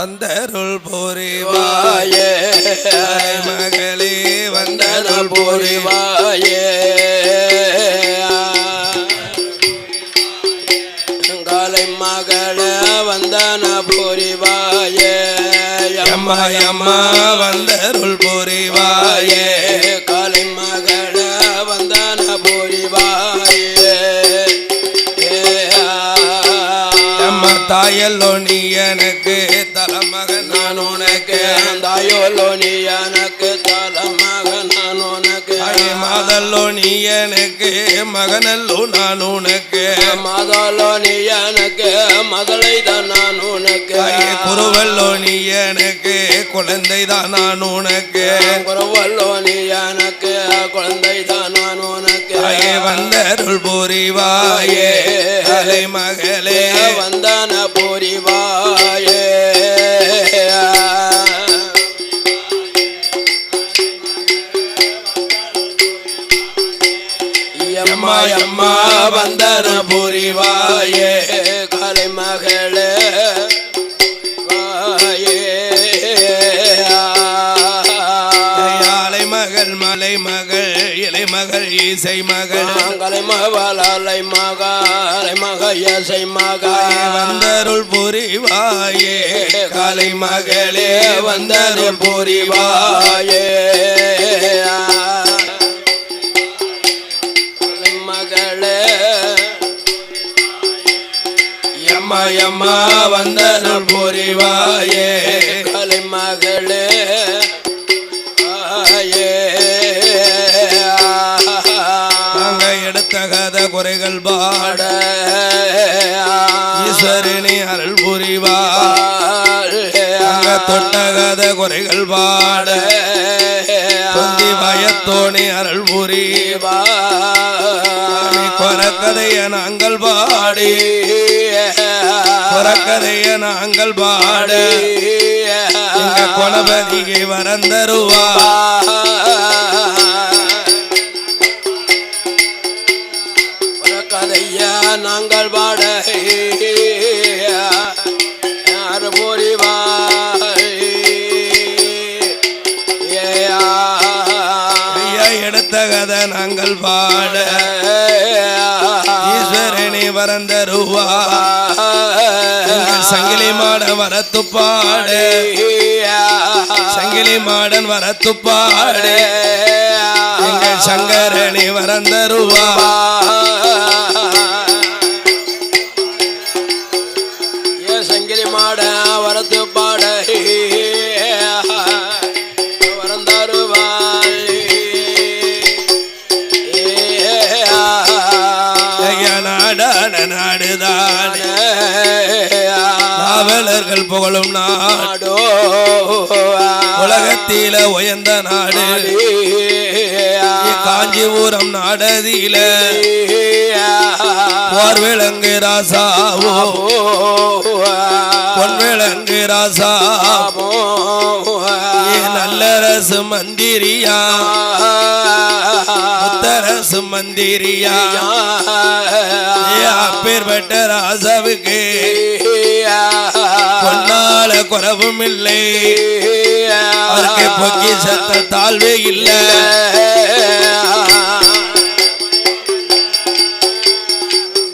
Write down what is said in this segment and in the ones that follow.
வந்தருள் புரிவாயே மகளே வந்தருள் புரிவாயே காலை மகள வந்தன புரிவாயே அம்மா அம்மா வந்தருள் புரிவாயே காலை மகள வந்தன புரிவாயே அம்மா தாயல்லோ நீ எனக்கு தலைமகன் நான் உனக்கு தாயோல்லோ நீ எனக்கு தலைமகன் நான் உனக்கு மாதல்லோ நீ எனக்கு மகனல்லோ நான் உனக்கு மாதல்லோ நீ எனக்கு மகளை தான் நான் உனக்கு குருவல்லோ நீ எனக்கு குழந்தை தான் நான் உனக்கு குருவல்லோ நீ எனக்கு குழந்தை தான் நான் உனக்கு வந்தருள் புரிவாயே அலை மகளே வந்தன புரிவாயே அம்மா அம்மா வந்தன புரிவாயே காலை மகளே மலை மகள் இலை மகள் இசை மகள் கலை மகள் அலை மகள் மகள் இசை மகள் வந்தருள் புரிவாயே காலை மகளே வந்தருள் புரிவாயே மகளே அம்மா அம்மா வந்தருள் புரிவாயே காலை மகளே எடுத்தகத குறைகள் பாட ஈஸ்வரனே அருள் புரிவார் தொட்டகத குறைகள் பாட தொந்தி பயத்தோனே அருள் புரிவார் கொரக்கதைய நாங்கள் பாடி கொரக்கதைய நாங்கள் பாடு கொணபதியை வரந்தருவா கதையா நாங்கள் பாட யார் புரிவாய் எடுத்த கதை நாங்கள் பாட ஈஸ்வரனை வரந்தருவா சங்கிலி மாடன் வரத்து பாடு சங்கிலி மாடன் வரத்து பாடு எங்கள் சங்கரனை வரந்தருவா சங்கிலி மாட வரத்து பாட வரந்தருவாய் நாடான நாடுதான் காவலர்கள் புகழும் நாடோ உலகத்தில உயர்ந்த நாடு காஞ்சிபுரம் நாடதில போர் விளங்கு ராசாவோ பொன் விளங்கு ராசாவோ நல்லரசு மந்திரியா முத்தரசு மந்திரியா அப்பேற்பட்ட ராசாவுக்கு பொன்னால குறவும் இல்லை அவருக்கு பொக்கிஷத்த தாழ்வே இல்லை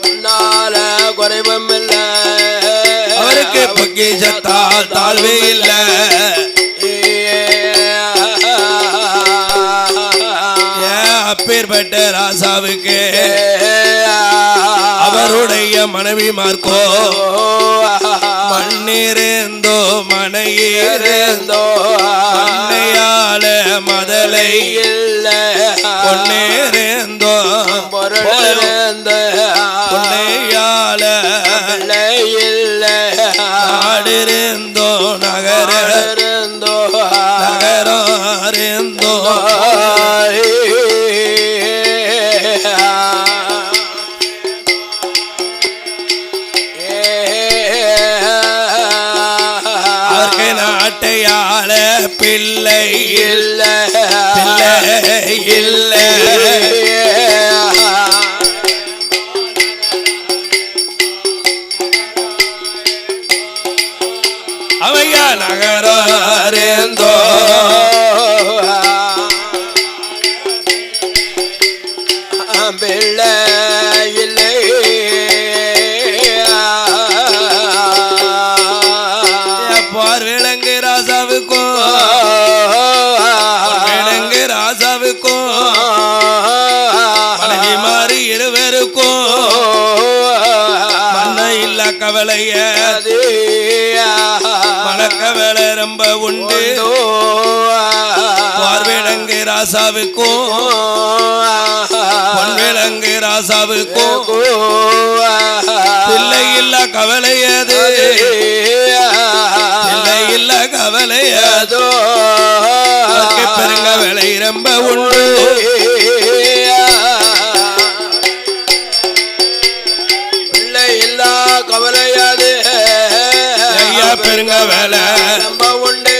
பொன்னால குறைவும் இல்லை அவருக்கு பொக்கிஷத்தால் தாழ்வே இல்லை அப்பேற்பட்ட ராசாவுக்கு அவருடைய மனைவி மார்க்கோ மண்ணிருந்தோ மனையிருந்தோ மண்ணையால மதலை பொன்னேருந்தோ பொன்னையால நாடிருந்தோ நகரோ நகரோ நாட்டையாள பிள்ளை இல்ல பிள்ளை இல்ல அவையா அறிந்தோ பிள்ளை இல்லை பார்விலங்கு ராசாவுக்கும் விலங்கு ராசாவுக்கும் மனைவி மாறி இருவருக்கும் மன்ன இல்ல கவலைய மனக்கவலை ரொம்ப உண்டு பார்விலங்கு ராசாவுக்கும் பொன்விலங்கு ராசாவுக்கும் பிள்ளை இல்ல கவலையது பிள்ளை இல்ல கவலையதோ பெருங்க விலை ரொம்ப உண்டு பிள்ளை இல்ல கவலையாது ஐயா பெருங்க வேலை ரொம்ப உண்டு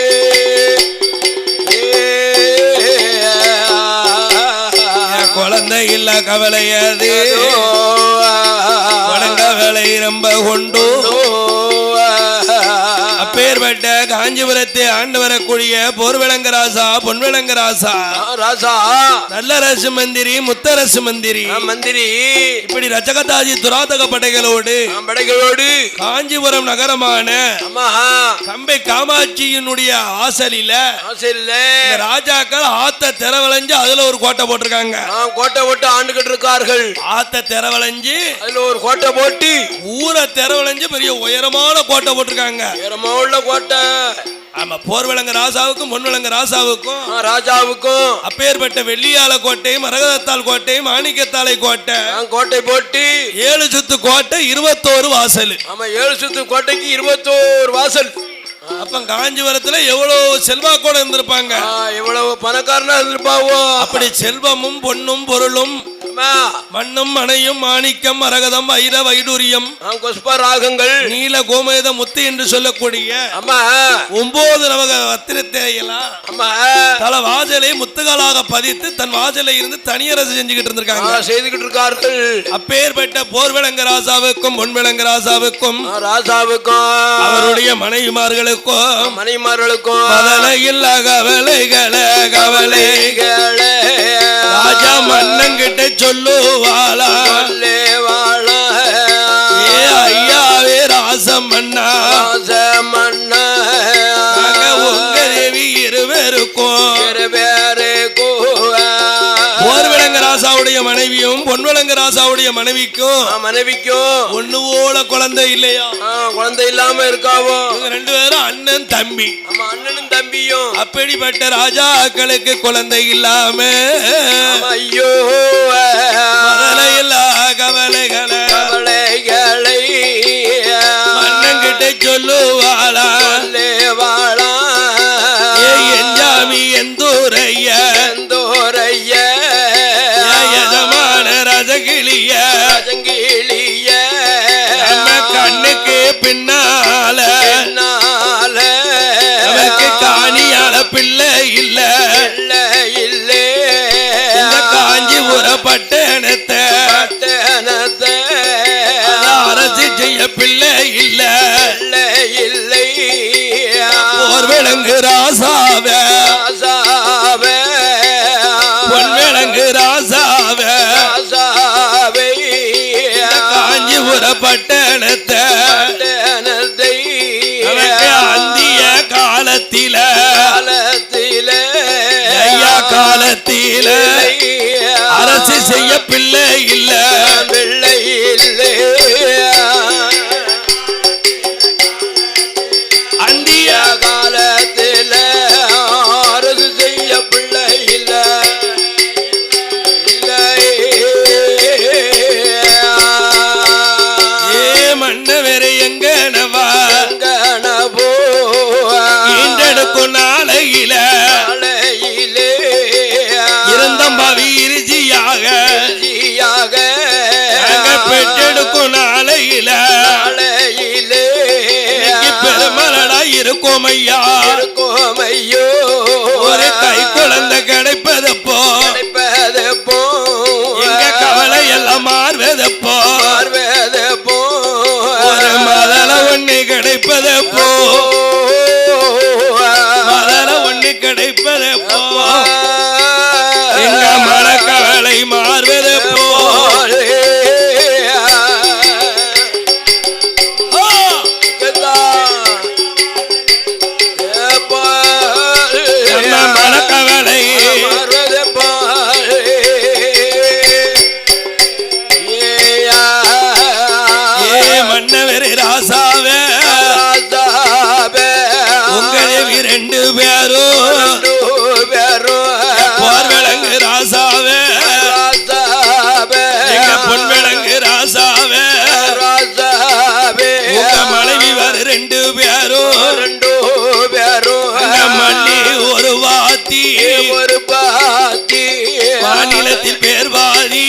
குழந்தை இல்ல கவலையாது குழந்தை வேலை ரொம்ப உண்டு அப்பேற்பட்ட காஞ்சிபுரத்தை ஆண்டு வரக்கூடிய போர்விலங்கு ராசா பொன்விலங்கு ராசா ராசா நல்ல ரசு மந்திரி முத்தரசு மந்திரி மந்திரி இப்படி ரச்சகதாஜி துராதக படைகளோடு காஞ்சிபுரம் நகரமான கம்பை காமாட்சியினுடைய ஆசலில ராஜாக்கள் ஆத்த திறவளைஞ்சு அதுல ஒரு கோட்டை போட்டிருக்காங்க. கோட்டை போட்டு ஆண்டுகிட்டு இருக்கார்கள். ஆத்த திறவளைஞ்சு அதுல ஒரு கோட்டை போட்டு ஊரை திறவளைஞ்சு பெரிய உயரமான கோட்டை போட்டிருக்காங்க. உயரமான கோட்டை. ஆமா, போர்விலங்கு ராசாவுக்கும் பொன்விலங்கு ராஜாவுக்கும் அப்பேற்பட்ட வெள்ளியால கோட்டை, மரகதத்தால் கோட்டை, மாணிக்கத்தாலை கோட்டை போட்டு 7 சுத்து கோட்டை 21 வாசல். ஆமா, 7 சுத்து கோட்டைக்கு 21 வாசல். அப்ப காஞ்சிபுரத்துல எவ்வளவு செல்வாக்கோட இருந்திருப்பாங்க, எவ்வளவு பணக்காரனா இருந்திருப்பாவோ. அப்படி செல்வமும் பொன்னும் பொருளும் மண்ணும் மனையும் மாணிக்கம் மரகதம் வைர வைடூரியம் புஷ்பராகங்கள் நீல கோமேத முத்து என்று சொல்லக்கூடிய 9 நவக ரத்தினத்தையெல்லாம் தல வாசலை முத்துகளாக பதித்து தன் வாசலை இருந்து தனியரசு செஞ்சுக்கிட்டு இருந்திருக்காங்க, செய்துகிட்டு இருக்கார்கள். அப்பேற்பட்ட போர்விலங்கு ராசாவுக்கும் பொன்விலங்கு ராசாவுக்கும் அவருடைய மனைவிமார்களுக்கும் இல்ல கவலைகளே ராஜா மன்னங்கிட்ட சொல்லுவாளா, ஏ ஐயாவே ராசமன்னா உங்க தேவி இருவருக்கும் போர்விலங்கு ராசாவுடைய மனைவியும் பொன்விலங்கு ராசாவுடைய மனைவிக்கும் ஒண்ணு போல குழந்தை இல்லையா, குழந்தை இல்லாம இருக்காவோ. 2 பேரும் அண்ணன் தம்பி. அண்ணனும் தம்பியும். அப்படிப்பட்ட ராஜாக்களுக்கு குழந்தை இல்லாம ஐயோ கவலைகளை மன்னங்கிட்ட சொல்லுவாளா, எஞ்சாமி எந்தூரைய யஜமான ரஜகிளிய கண்ணுக்கு பின்னால நமக்கு காணியால பிள்ளை இல்ல காஞ்சிபுர பட்டணத்தை அரசு செய்ய பிள்ளை இல்ல போர்விலங்கு ராசாவே பொன்விலங்கு ராசாவே காஞ்சிபுர பட்டணத்தை அந்திய காலத்தில அரசு செய்ய பிள்ளை இல்ல அந்திய காலத்தில அரசு செய்ய பிள்ளை இல்ல மண்ண வேற எங்கனவா ஈண்டெடுக்கும் நாளையில இருந்தம்பாவி இறுதியாக மன்னவரே ராசாவே ராசாவே உங்களே ரெண்டு பேரும் போர் விளங்கு ராசாவே ராசாவே எங்க பொன் விளங்கு ராசாவே ராசாவே உங்க மனைவி வர ரெண்டு பேரும் மண்ணி ஒரு வாத்தி மாநிலத்தில் பேர்வாதி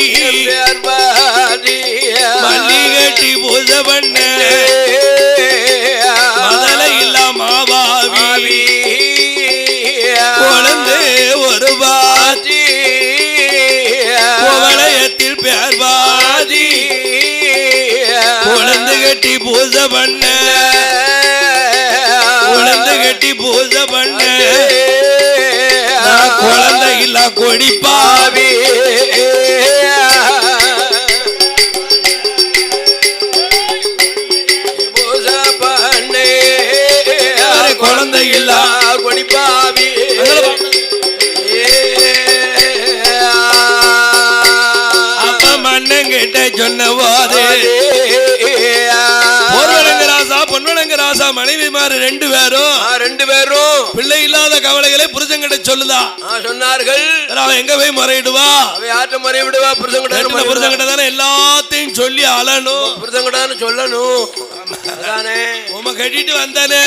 மல்லி கட்டி பூஜை பண்ண மதலை இல்லாமாவாவி குழந்தை ஒரு வாதி குவளையத்தில் பேர்வாதி குழந்தை கட்டி பூஜை பண்ண குழந்தை கட்டி பூஜை பண்ண குழந்தை இல்ல கொடிப்பாவி பூஜை பண்ணே குழந்தை இல்ல கொடிப்பாவி அப்ப மன்னங்கிட்ட சொன்ன போது ராசா பொன்வளங்க ராசா மனைவிமாரு ரெண்டு பேரும் பிள்ளை இல்லாத கவலைகளை புருஷங்கிட்ட சொல்லுதா சொன்னார்கள். அவன் எங்க போய் முறையிடுவா? முறையிடுவா புருஷங்கிட்ட தானே எல்லாத்தையும் சொல்லி அழணும். புருஷங்கிட்ட சொல்லணும். உம கட்டிட்டு வந்தானே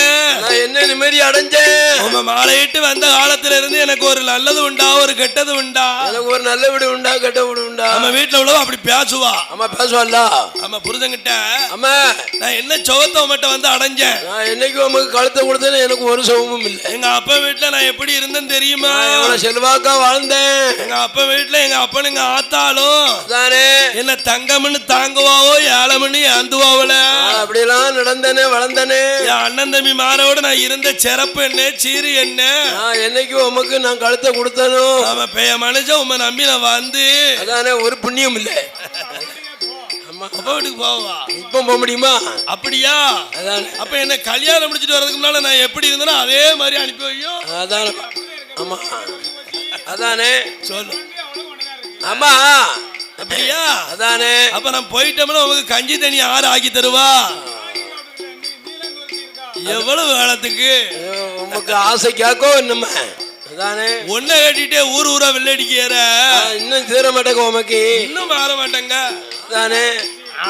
என்ன நிம்மதி அடைஞ்சேன். உம மாலையிட்டு வந்த காலத்துல இருந்து எனக்கு ஒரு நல்லது உண்டா ஒரு கெட்டது உண்டா? எனக்கு ஒரு நல்ல வீடு உண்டா கெட்ட வீடு உண்டா? நம்ம வீட்டுல உள்ளவ அப்படி பேசுவா. அம்மா பேசுவாள்ல. நம்ம புருஷங்கிட்ட அம்மா நான் என்ன சோகத்தை உமட்ட வந்து அடைஞ்சேன். நான் என்னைக்கு உமக்கு கழுத்தை கொடுத்தேன்னு எனக்கு ஒரு சோகமும் இல்லை. எங்க அப்பா வீட்டுல நான் எப்படி இருந்தேன்னு தெரியுமா? செல்வாக்கா வாழ்ந்தேன். எங்க அப்பா வீட்டுல எங்க அப்பன் எங்க ஆத்தாலும் தானே என்ன தங்கம்னு தாங்குவாவோ ஏழமணி அந்துவாவல அப்படியெல்லாம் நடந்தனே வளர்ந்தனே. என் அண்ணன் தம்பி மாரோட நான் இருந்த சிறப்பு என்ன சீரு என்ன என்னைக்கு உமக்கு நான் கழுத்தை கொடுத்தனோ அவன் பெய மனுஷன் உண்மை நம்பி நான் வந்து அதானே ஒரு புண்ணியம் இல்லை. அப்பா வீட்டுக்கு போவா இப்ப போக முடியுமா? அப்படியா? அப்ப என்ன கல்யாணம் முடிச்சிட்டு வர்றதுக்கு முன்னால நான் எப்படி இருந்தேனோ அதே மாதிரி அனுப்பி வையும். அதானே. ஆமா அதானே சொல்லு. ஆமா அப்படியா? அதானே. அப்ப நான் போயிட்டோம்னா உங்களுக்கு கஞ்சி தண்ணி ஆறு ஆக்கி தருவா. எவ்வளவு காலத்துக்கு உமக்கு ஆசை கேக்கோ என்னமா? அதானே. ஒன்ன கட்டிட்டே ஊர் ஊரா வெள்ளடிக்கிற இன்னும் தீர மாட்டேங்க உமக்கு. இன்னும் மாற மாட்டேங்க. அதானே.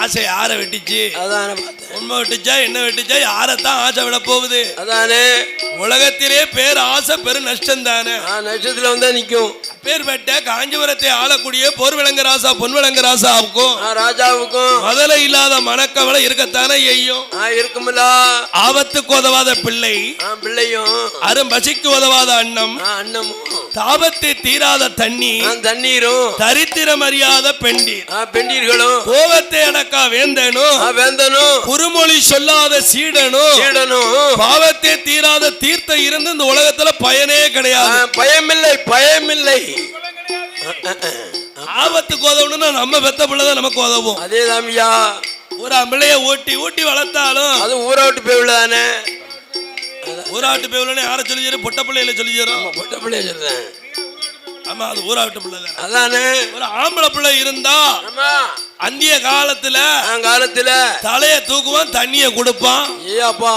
ஆசை யார வெட்டிச்சு? அதானே. உண்மை வெட்டிச்சா என்ன வெட்டிச்சா யாரத்தான் ஆசை விட போகுது? அதானே. உலகத்திலே பேர் ஆசை பெரு நஷ்டம் தானே. நஷ்டத்துல வந்தா நிக்கும். பேர் பெற்ற காஞ்சிபுரத்தை ஆளக்கூடிய போர் விளங்க ராசா பொன் விளங்க ராசாவுக்கும் ராஜாவுக்கும் முதல இல்லாத மனக்கவலை இருக்கத்தானே ஐயும் இருக்குமில்ல. ஆபத்துக்கு உதவாத பிள்ளை பிள்ளையும் அரும் பசிக்கு உதவாத அண்ணம் அண்ணமும் தாபத்தை தீராத தண்ணீரும் தரித்திரம் அறியாத பெண்டீர்களும் கோபத்தை அடக்கா வேந்தனும் குறுமொழி சொல்லாத சீடனும் பாவத்தை தீராத தீர்த்த இருந்து இந்த உலகத்துல பயனே கிடையாது. பயமில்லை. ஆபத்துக்கு உதவணும்னா நம்ம பெத்த பிள்ளைதான் நமக்கு உதவும். அதேதான் ஐயா. ஒரு பிள்ளைய ஊட்டி வளர்த்தாலும் அது ஊராட்டு பேவுதானே. ஊராட்டு பேவுல யார சொல்லி பொட்ட பிள்ளையில சொல்லி பொட்ட பிள்ளைய சொல்றேன். ஆமா அது ஊராட்டு பிள்ளை அதானே. ஒரு ஆம்பளை பிள்ளை இருந்தா அந்திய காலத்துல தலைய தூக்குவான் தண்ணிய கொடுப்பான். ஏப்பா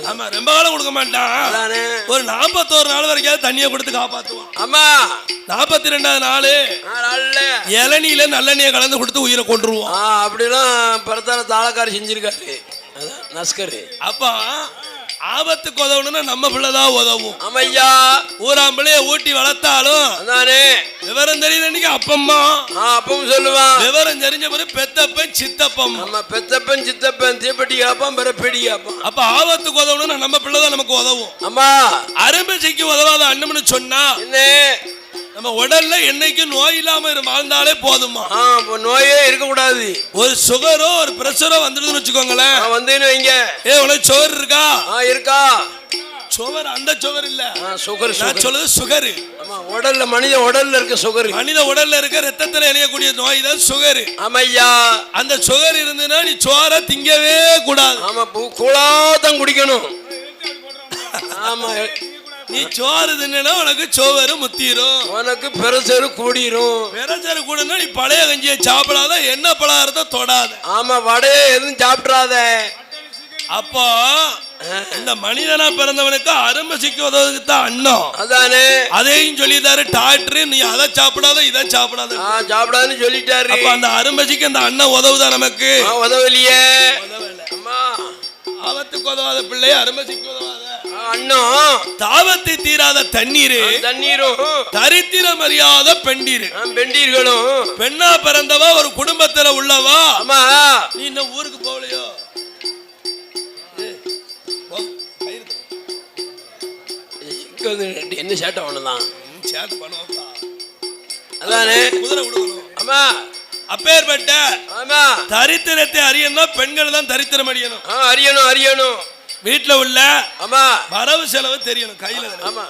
ஆமா ரொம்ப காலம் கொடுக்க மாட்டான். ஒரு 41 நாள் வரைக்கும் தண்ணியை கொடுத்து காப்பாத்துவான். ஆமா 42வது நாள் இளநீல நல்லெண்ணெய கலந்து கொடுத்து உயிரை கொண்டுருவான். அப்படிலாம் பரத்தால தாளக்காரி செஞ்சிருக்காரு நஸ்கரு. அப்பா ஆபத்துக்கு உதவணும்னா நம்ம பிள்ளைதான் உதவும். ஆமையா. ஊராம் பிள்ளைய ஊட்டி வளர்த்தாலும் விவரம் தெரியுது அப்பம்மா அப்பவும் சொல்லுவான். விவரம் தெரிஞ்ச பிறகு பெத்தப்பன் சித்தப்பம். பெத்தப்பன் சித்தப்பன் தீப்பெட்டி காப்பான் பெறப்பெடி காப்பான். அப்ப ஆபத்துக்கு உதவணும்னா நம்ம பிள்ளைதான் நமக்கு உதவும். ஆமா அரும்பசிக்கு உதவாத அண்ணம்னு சொன்னா என்ன நம்ம உடல்ல என்னைக்கு நோய் இல்லாம வாழ்ந்தாலே போதுமா? நோயே இருக்க கூடாது. ஒரு சுகரோ ஒரு பிரஷரோ வந்துடுதுன்னு வச்சுக்கோங்களேன். வந்தேன்னு வைங்க. உனக்கு சுகர் இருக்கா? இருக்கா. சுகர் அந்த சுகர் இல்ல சுகர். நான் சொல்லுது சுகர். உடல்ல மனித உடல்ல இருக்க சுகர். மனித உடல்ல இருக்க ரத்தத்துல இணையக்கூடிய நோய் தான் சுகர். ஆமையா. அந்த சுகர் இருந்ததுன்னா நீ சோற திங்கவே கூடாது. ஆமா கூழாதான் குடிக்கணும். ஆமா நீ சோறு தின்னா உனக்கு சோறு முத்திரும், உனக்கு பெருசரு கூடிரும். பெருசரு கூடனா நீ பழைய கஞ்சியை சாப்பிடாத, என்ன பலகாரத்தை தொடாத. ஆமா, வடையே எதுவும் சாப்பிடாத. அப்போ இந்த மனிதனா பிறந்தவனுக்கு அரும்பசிக்கு உதவுக்கு தான் அன்னம். அதானே அதையும் சொல்லிட்டாரு டாக்டர், நீ அதை சாப்பிடாத இதை சாப்பிடாத சாப்பிடாதுன்னு சொல்லிட்டாரு. அப்ப அந்த அரும்பசிக்கு அந்த அன்னம் உதவுதான் நமக்கு? உதவலையே. ஆபத்துக்கு உதவாத பிள்ளை, அரும்பசிக்கு உதவாத அன்னம், தாவத்தை தீராத தண்ணீர், தண்ணீரும், தரித்திரம் அறியாத பெண்டீர், பெண்டீர்களும். பெண்ணா பிறந்தவா ஒரு குடும்பத்துல உள்ளவா. ஆமா, நீ இன்னும் ஊருக்கு போகலையோ? என்ன சேட்டை ஒண்ணுதான் சேட்டை பண்ணுவாங்க. அதானே குதிரை கொடுக்கணும். ஆமா, அப்பேற்பட்ட ஆமா தரித்திரத்தை அறியணும். பெண்கள் தான் தரித்திரம் அறியணும். அறியணும், அறியணும். வீட்டுல உள்ள ஆமா வரவு செலவு தெரியணும் கையில. ஆமா,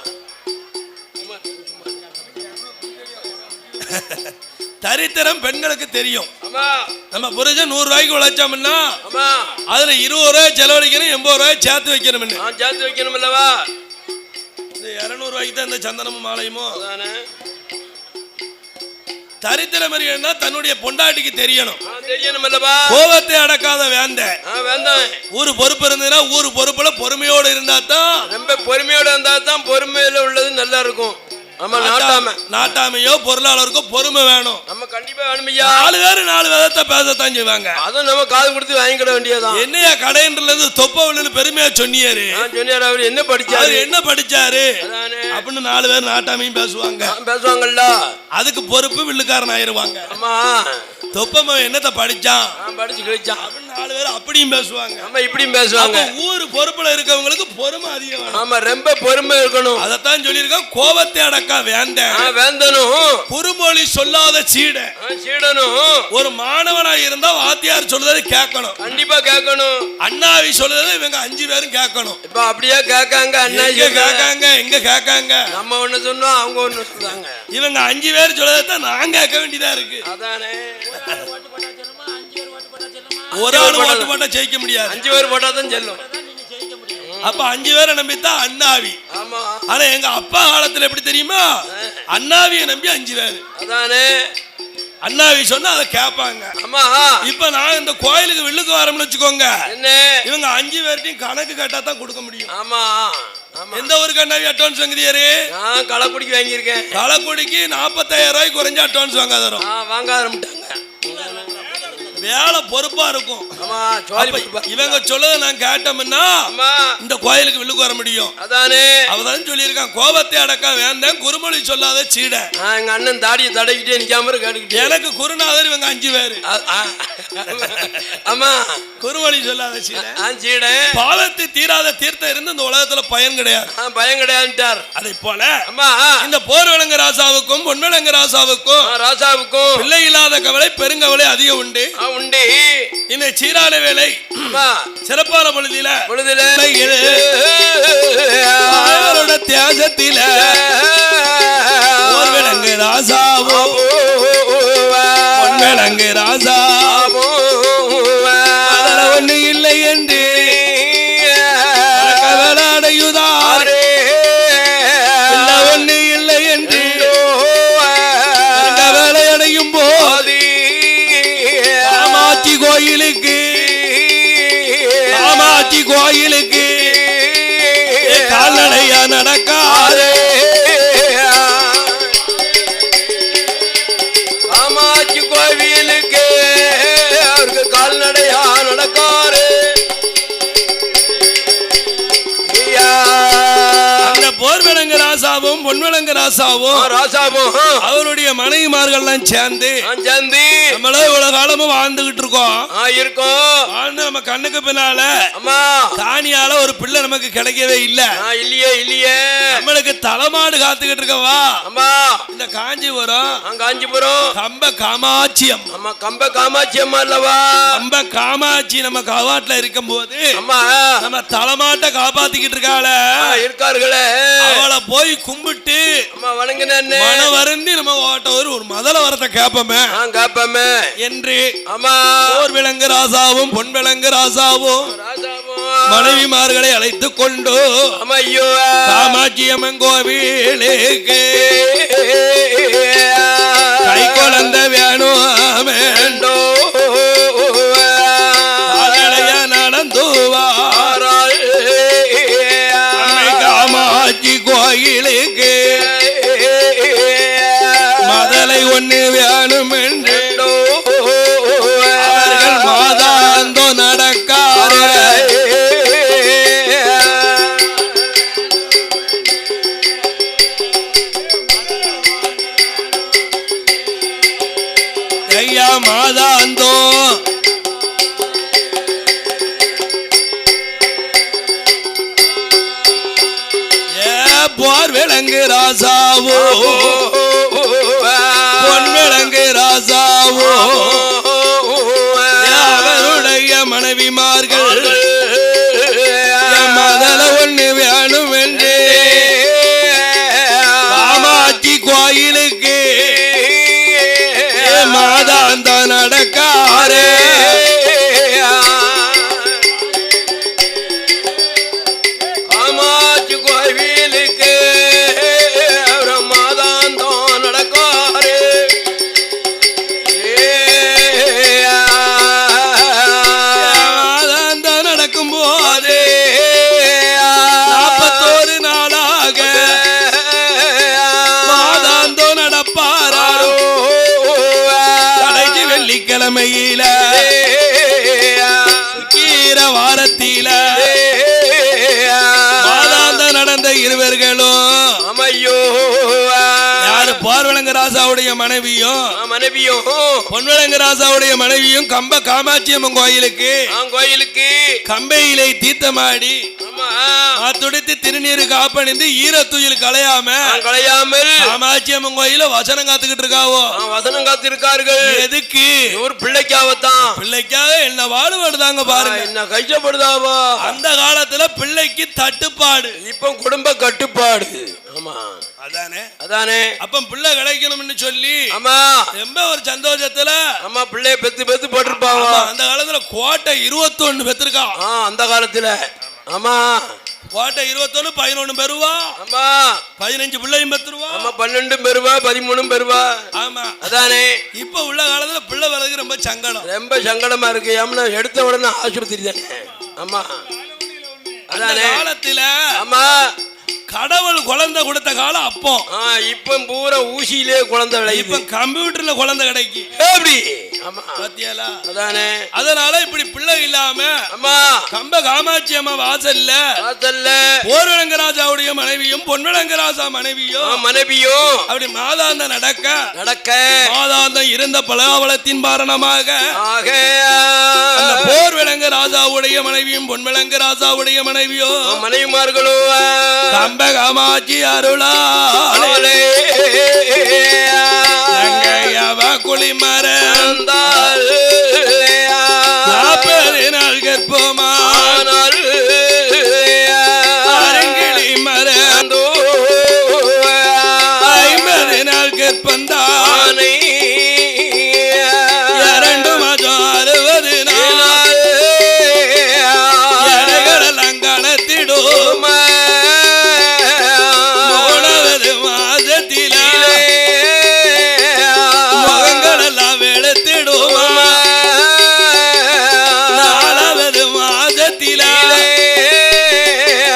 தரித்திரம் பெண்களுக்கு தெரியும். ஆமா, நம்ம புருஷன் 100 ரூபாய்க்கு உழைச்சோம்னா ஆமா அதுல 20 ரூபாய் செலவழிக்கணும், 80 ரூபாய் சேர்த்து வைக்கணும். சேர்த்து வைக்கணும் அல்லவா? இந்த 200 ரூபாய்க்கு தான் இந்த சந்தனமும் மாலையுமோ. தரித்திரம் அறியணும்னா தன்னுடைய பொண்டாட்டிக்கு தெரியணும். தெரியணும் அல்லவா? கோபத்தை அடக்காத வேந்த வேண்டாம். ஊரு பொறுப்பு இருந்ததுன்னா ஊரு பொறுப்புல பொறுமையோடு இருந்தா தான், ரொம்ப பொறுமையோட இருந்தா தான் பொறுமையில உள்ளது நல்லா இருக்கும். ஆமா, நாட்டாமையோ பொருளாளருக்கோ பொறுமை வேணும். நம்ம கண்டிப்பா வேணும் ஐயா. 4 பேரு 4 விதத்தை பேசத்தான் செய்வாங்க. அதுவும் நம்ம காது கொடுத்து வாங்கிக்கிட வேண்டியதான். என்னையா கடைன்றதுல இருந்து தொப்பவள்னு பெருமையா சொன்னியாரு. சொன்னாரு, அவர் என்ன படிச்சாரு, என்ன படிச்சாரு அப்படின்னு 4 பேர் நாட்டாமையும் பேசுவாங்கல்ல. அதுக்கு பொறுப்பு வில்லுக்காரன் ஆயிருவாங்க. ஆமா, தொப்பம என்னத்தை படிச்சான், படிச்சு கழிச்சான் அப்படின்னு 4 பேர் அப்படியும் பேசுவாங்க. ஆமா, இப்படியும் பேசுவாங்க. ஊரு பொறுப்புல இருக்கவங்களுக்கு பொறுமை அதிகம். ஆமா, ரொம்ப பொறுமை இருக்கணும். அதத்தான் சொல்லியிருக்கான், கோபத்தை அடக்கா வேந்த வேந்தனும், குறுமொழி சொல்லாத சீட சீடனும். ஒரு மாணவனா இருந்தா வாத்தியார் சொல்றதை கேட்கணும், கண்டிப்பா கேட்கணும். அண்ணாவி சொல்றதை இவங்க 5 பேரும் கேட்கணும். இப்ப அப்படியே கேட்காங்க. அண்ணா கேட்காங்க, எங்க கேட்காங்க. நம்ம ஒண்ணு சொன்னோம், அவங்க ஒண்ணு சொன்னாங்க. இவங்க 5 பேர் சொல்றதை நான் கேட்க வேண்டியதா இருக்கு. அதானே, ஒரு ஆள் ஓட்டு போட்டா ஜெயிக்க முடியாது, 5 பேர் போட்டா தான் செல்லும். அப்ப 5 பேரை நம்பித்தான் அண்ணாவி. ஆனா எங்க அப்பா காலத்துல எப்படி தெரியுமா, அண்ணாவியை நம்பி 5 பேர். அதானே, அண்ணாவி சொன்னா அதை கேட்பாங்க. ஆமா, இப்ப நான் இந்த கோயிலுக்கு வில்லுக்கு வரம்னு வச்சுக்கோங்க, என்ன இவங்க 5 பேர்ட்டையும் கணக்கு கேட்டா தான் கொடுக்க முடியும். ஆமா, எந்த ஒரு கண்ணாவி அட்வான்ஸ் வாங்குதியாரு? நான் களக்குடிக்கு வாங்கியிருக்கேன். களக்குடிக்கு 45,000 ரூபாய்க்கு குறைஞ்ச அட்வான்ஸ் வாங்காத வாங்க ஆரம்பிட்டாங்க. வேலை பொறுப்பா இருக்கும். இவங்க சொல்லத நான் கேட்டோம்னா இந்த கோயிலுக்கு வில்லுக்கு வர முடியும். அதானே, அவதான் சொல்லியிருக்கான், கோபத்தை அடக்க வேண்டாம், குறுமொழி சொல்லாத சீட. எங்க அண்ணன் தாடியை தடவிட்டே நிக்காம கேட்டுக்கிட்டே, எனக்கு குருநாதர் இவங்க 5 பேரு. ஆமா, குறுமொழி சொல்லாத சீட. பாவத்தை தீராத தீர்த்தம் இருந்து இந்த உலகத்துல பயன் கிடையாது. பயம் கிடையாதுட்டார். அதை போல இந்த போர் விலங்கு ராசாவுக்கும் பொன்விலங்கு ராசாவுக்கும் பிள்ளை இல்லாத கவலை பெருங்கவலை அதிகம் உண்டு. உண்டு. இந்த சீரான வேலை சிறப்பான பொழுதில தியாகத்தில போர் விலங்கு ராசாவோ பொன்விலங்கு ராசாவோ ஒண்ணு இல்லை என்று கவலையுதாரே, ஒண்ணு இல்லை என்று கவலை அடையும் போது கோயிலுக்கு கால்நடையா நடக்காதே. காமாட்சி கோவிலுக்கு அவருக்கு கால்நடையா நடக்காரு. அந்த போர் விலங்கு ராசாவும் பொன்விலங்கு ராசாவும் அவருடைய மனைவிமார்கள் சேர்ந்து நம்மள இவ்வளவு காலமும் வாழ்ந்துகிட்டு இருக்கோம். வாழ்ந்து நம்ம கண்ணுக்கு பின்னால தானியால ஒரு பிள்ளை நமக்கு கிடைக்கவே இல்ல. இல்லையே நம்மளுக்கு தலைமாடு காத்துக்கிட்டு இருக்கவா இந்த காஞ்சிபுரம் கம்ப காமாட்சியம். கம்ப காமாட்சியம் அல்லவா? கம்ப காமாட்சி நம்ம காவாட்டுல இருக்கும் போது நம்ம தலைமாட்டை காப்பாத்திக்கிட்டு இருக்காளே, அவளை போய் கும்பிட்டு மன வருந்தி நம்ம ஒரு மதல வரத்தை கேப்பமே என்று போர் விலங்கு ராசாவும் பொன் விலங்கு ராசாவும் மனைவிமார்களை அழைத்துக் கொண்டு ஐயோ காமாட்சி அம்மன் கோவிலுக்கு கை குழந்தை வேணும் நடந்துவாராய் காமாட்சி கோயிலுக்கு மதலை ஒண்ணு வேணும் என்று அவர்கள் மாதாந்தோ நடக்கார ஐயா மாதாந்தோ போர் விளங்கு ராசாவோ பொன் விளங்கு ராசாவோ அவருடைய மனைவிமார்கள் மதல ஒண்ணு வேணும் என்று காமாட்சி கோயிலுக்கு மாதாந்த நடக்காரே கிழமையில கீர வாரத்தில மாதாந்த நடந்த இருவர்களும் அமையோ யாரு போர்வளங்க ராசாவுடைய மனைவியும் பொன்விளங்க ராசாவுடைய மனைவியும் கம்ப காமாட்சி அம்மன் கோயிலுக்கு கம்பையிலை தீர்த்தமாடி துடித்து திருநீரு காப்பணிந்து ஈரத்துயில் களையாமல் காமாட்சி அம்மன் கோயில வசனம் காத்துக்கிட்டு இருக்காவோ வசனம் காத்திருக்கார்கள் எதுக்கு ஒரு பிள்ளைக்காகத்தான் பிள்ளைக்காக என்ன பாடுபடுதாங்க பாருங்க என்ன கஷ்டப்படுதாவா அந்த காலத்துல பிள்ளைக்கு தட்டுப்பாடு இப்ப குடும்ப கட்டுப்பாடு ஆமா அதானே அப்ப பிள்ளை கிடைக்கணும்னு சொல்லி ஆமா ரொம்ப ஒரு சந்தோஷத்துல ஆமா பிள்ளைய பெத்து போட்டிருப்பாங்க அந்த காலத்துல கோட்டை 21 பெத்திருக்கா அந்த காலத்துல ஆமா கோட்டை 21 11 பெறுவா ஆமா 15 பிள்ளையும் பெத்துருவா ஆமா 12 பெறுவா 13 பெறுவா ஆமா அதானே இப்ப உள்ள காலத்துல பிள்ளை வளர்க்கு ரொம்ப சங்கடமா இருக்கு ஏம்னா எடுத்த உடனே ஆஸ்பத்திரி தானே ஆமா அதானே காலத்துல ஆமா கடவுள் குழந்தை கொடுத்த காலம் அப்போ இப்ப பூரா ஊசியிலே குழந்தை விளையுது இப்ப கம்ப்யூட்டர்ல குழந்தை கிடைக்கு எப்படி பாத்தியாலா அதானே அதனால இப்படி பிள்ளை இல்லாம அம்மா கம்ப காமாட்சி அம்மா வாசல்ல போர்விளங்க ராஜாவுடைய மனைவியும் பொன்விளங்க ராஜா மனைவியும் அப்படி மாதாந்தம் நடக்க மாதாந்தம் இருந்த பலாவளத்தின் காரணமாக போர்விளங்க ராஜாவுடைய மனைவியும் பொன்விளங்க ராஜாவுடைய மனைவியும் மனைவிமார்களோ கம்ப காமாட்சி அருளாலே குளிமரம் 40 நாள் கற்போமானால் அருங்கிளி மரம் 50 நாள் கற்பந்தானை 2 மாதம் 60 நாள் எடைகளெல்லாம் கணத்திடும் 3வது மாதத்தில முகங்களெல்லாம் வெளுத்திடும் 4வது மாதத்தில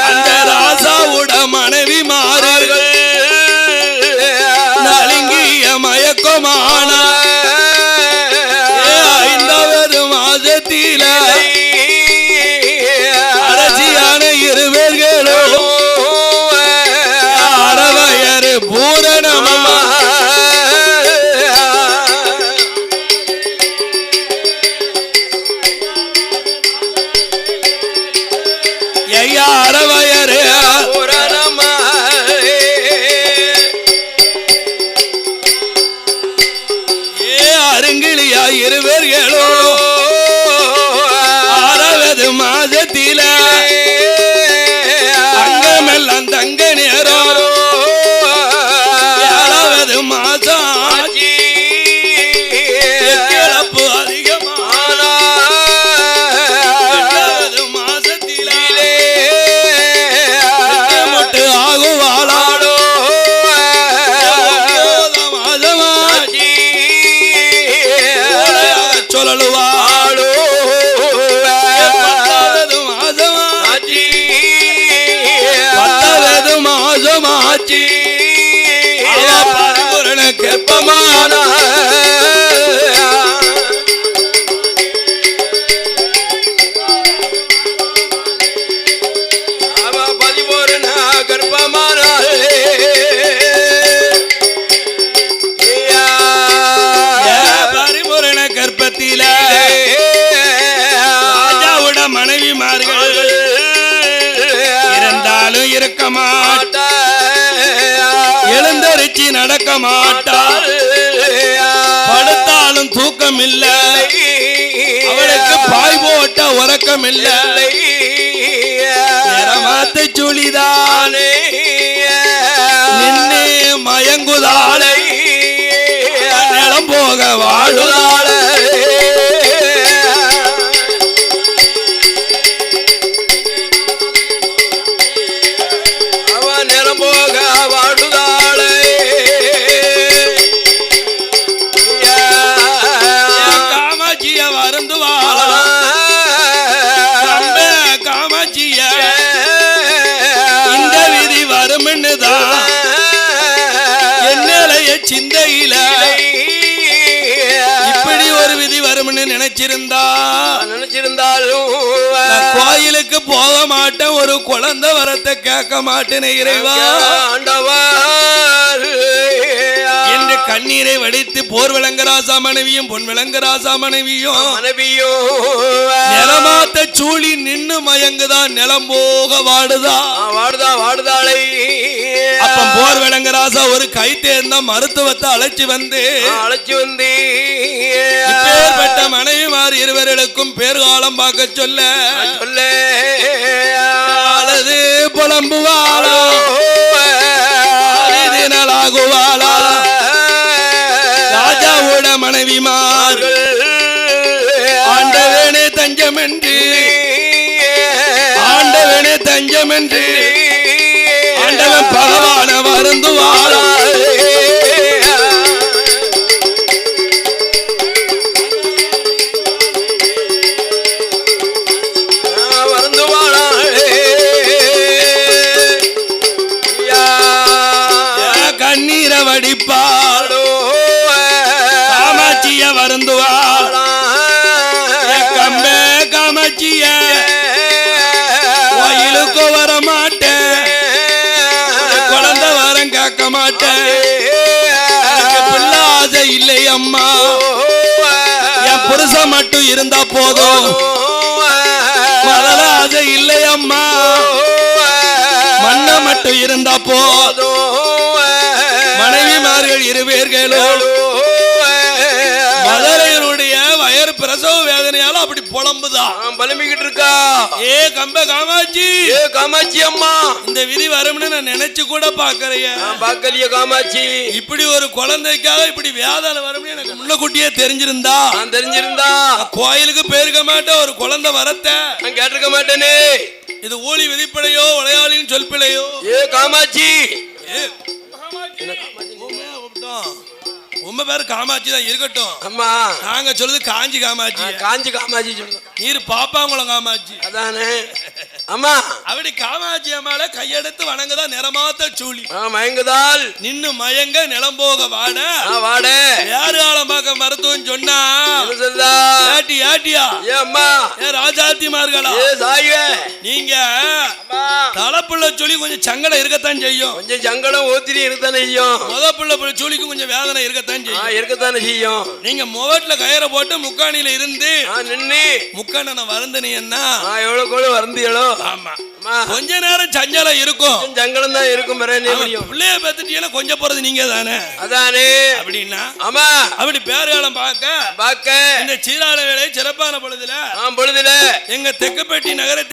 அந்த ராசாவுட மனைவி மாறுகள் நலுங்கிய மயக்கமான 5வது மாதத்தில அரசியான இருவர்களும் அறவயறு பூரணமா அறவயறு பூரணமா அருங்கிலியா இருவர்களும் 6வது மாதத்தில அங்கமெல்லாம் தங்க நேரம் 7வது மாதம் கிளப்பு அதிகமான 8வது மாதத்தில காமாட்சி பரிபூரண கெப்பமான பதிபூரண கர்ப்பமான பரிபூரண கர்ப்பத்தில ராஜாவோட மனைவிமார்கள் இருந்தாலும் இருக்க மாட்டா, எழுந்தரிச்சு நடக்க மாட்டாள், படுத்தாலும் தூக்கம் இல்ல, அவளுக்கு பாய் போட்ட உறக்கம் இல்ல, நிறமாத்து சுழிதானே நின்று மயங்குதாளை நிலம் போக வாழுதாள அவன் நிலம் போக வாழுதாளே காமாட்சிய வருந்துவாள காமாட்சிய இந்த விதி வரும்னுதான் என்னைய சிந்தையில இப்படி ஒரு விதி வரும்னு நினைச்சிருந்தாலும் கோயிலுக்கு போக மாட்டேன், ஒரு குழந்தை வரத்தை கேட்க மாட்டேன் இறைவா என்று கண்ணீரை வடித்து போர் விளங்கராசா மனைவியும் பொன் விளங்கராசா மனைவியும் நிலமாத்த சூழி நின்னு மயங்குதான், நிலம் போக வாடுதாளை. அப்ப போர் விளங்கராசா ஒரு கை தேர்ந்த மருத்துவத்தை அழைச்சி வந்து இப்பேற்பட்ட மனைவிமார் இருவர்களுக்கும் பேர்காலம் பார்க்க சொல்ல அழுது புலம்புவாளோ தினலாகுவாளா ராஜாவோட மனைவிமார் ஆண்டவனே தஞ்சமென்று ஆண்டவனே தஞ்சமென்று ஆண்டவன் பகவான வருந்துவாளா கண்ணீர வடிப்பாளோ காமாட்சிய வருந்துவாள் கம்பே காமாட்சிய கோயிலுக்கு வர மாட்டேன், குழந்தை வரம் கேட்க மாட்டேன், பிள்ளை ஆசை இல்லை அம்மா, என் புருஷன் மட்டும் இருந்தா போதும், மதல ஆசை இல்லை அம்மா, மண்ண மட்டும் இருந்தா போதும். மனைவிமார்கள் இருவேர்களோடு மதுரையினுடைய வயறு பிரசவ வேதனையால அப்படி புலம்புதான் புலம்பிக்கிட்டு இருக்கா. ஏ கம்ப காமாட்சி, காமாட்சி அம்மா இந்த விதி வரும்னு நான் நினைச்சு கூட பாக்கறையா பாக்கலையே காமாட்சி. இப்படி ஒரு குழந்தைக்காக இப்படி வேதனை வரும்னு எனக்கு முன்னக்கூட்டியே தெரிஞ்சிருந்தா கோயிலுக்கு போயிருக்க மாட்டேன், ஒரு குழந்தை வரத்தை நான் கேட்டிருக்க மாட்டேனே. இது ஊழி விதிப்படையோ விளையாளின் சொல்பிழையோ. ஏ காமாட்சி, உங்க பேரு காமாட்சி தான் இருக்கட்டும். அம்மா நாங்க சொல்லுது காஞ்சி காமாட்சி. காஞ்சி காமாட்சி சொல்லுங்க. நீர் பாப்பாங்குளம் காமாட்சி அதானே அம்மா. அப்படி காமாட்சி அம்மால கையெடுத்து வணங்குதான் நிறமாத்த சூழி மயங்குதால் நின்னு மயங்க நிலம் போக வாட யாரு ஆழமாக்க மருத்துவம் சொன்னா ஏட்டி ஏட்டியா அம்மா ஏ ராஜாத்திமார்களா நீங்க தலைப்புள்ள சொல்லி கொஞ்சம் சங்கடம் இருக்கத்தான் செய்யும், கொஞ்சம் சங்கடம் ஓத்திரி இருக்கத்தானே செய்யும், முதப்புள்ள சொல்லிக்கும் கொஞ்சம் வேதனை இருக்கத்தானே செய்யும். நீங்க முகத்துல கயிறை போட்டு முக்காணியில இருந்து நின்னு முக்கான வருந்தனீன்னா எவ்வளவு கூட வருந்தியளோ. ஆமா கொஞ்ச நேரம் சஞ்சலம் இருக்கும், சங்கடம் தான் இருக்கும். பிள்ளைய பத்துட்டீங்கன்னா கொஞ்சம் போறது நீங்க தானே. அதானே அப்படின்னா ஆமா அப்படி பேர்காலம் பார்க்க இந்த சீராள வேலை சிறப்பான பொழுதுல எங்க தெக்குப்பேட்டி நகரத்தில்